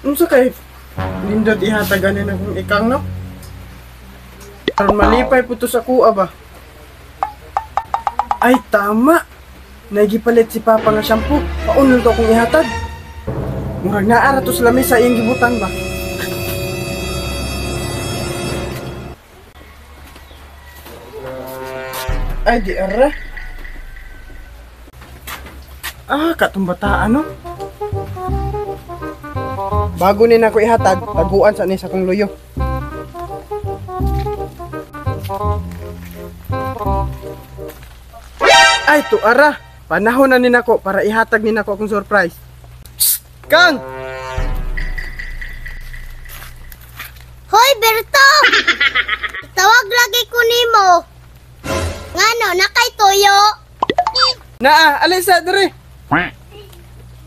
Unsa kay nindot ihatagan na akong ikang no? Aron malipay po to sa kuha ba? Ay tama! Nagipalit si Papa nga shampoo. Paunol to akong ihatag. Murag naara to sa lamesa iyang gibutan ba? Ay di ara. Katong bataan no? Bago ni nako ihatag, taguan sa ni sa kong luyo. Ay to ara. Panahon na ni nako para ihatag ni nako akong surprise. Psst! Kang! Hoy, Berto! Tawag lagi ko nimo. Ngano, nakay toyo? Naa, alisa dere.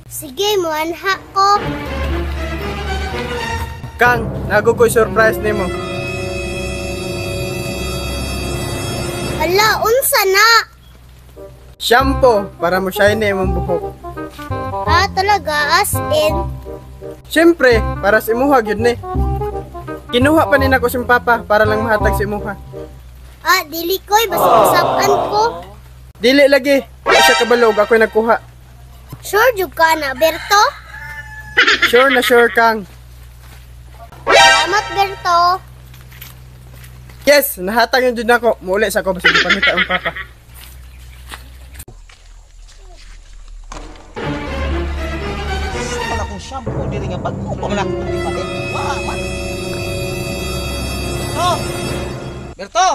Sige, muanha ko. Kang, nagukoy surprise nimo. Hala, unsa na? Shampoo para mo shine imong buhok. Talaga, as in. Siyempre, para sa imuha gyud ni. Kinuha pa ni nako si Papa para lang mahatag si imuha. Dili ko'y basta-basaan ko. Dili lagi. Wala siya kabalog, ako'y nagkuha. Sure jud ka na, Berto? Sure na sure, Kang. Salamat, Berto. Yes, nahatag yun dun ako. Muli sa ako, basta di pamita ang Papa. Wala kong shampoo diri nga bago pa man akong ipalit. Wa man. Berto!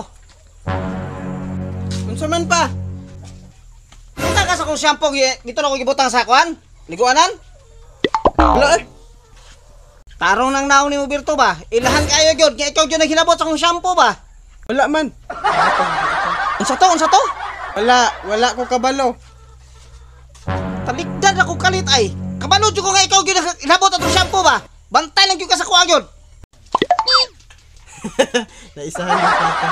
Unsa man pa? Kita ka sa kong shampoo dito na ko gibutang sa kwan? Liguanan? Wala eh. Tarong nang naon nimo Berto ba? Ilahan kayo gyud, kaya ikaw gyud naghinabot sa kong shampoo ba? Wala man. Unsa to? Unsa to? Wala ko kabalo. Talikdan ako kalit ay. Kabalo jud ko nga ikaw gyud hinabot atong shampoo ba? Bantay lang gyud ka sa kuha gyud. Naisahan ng Papa.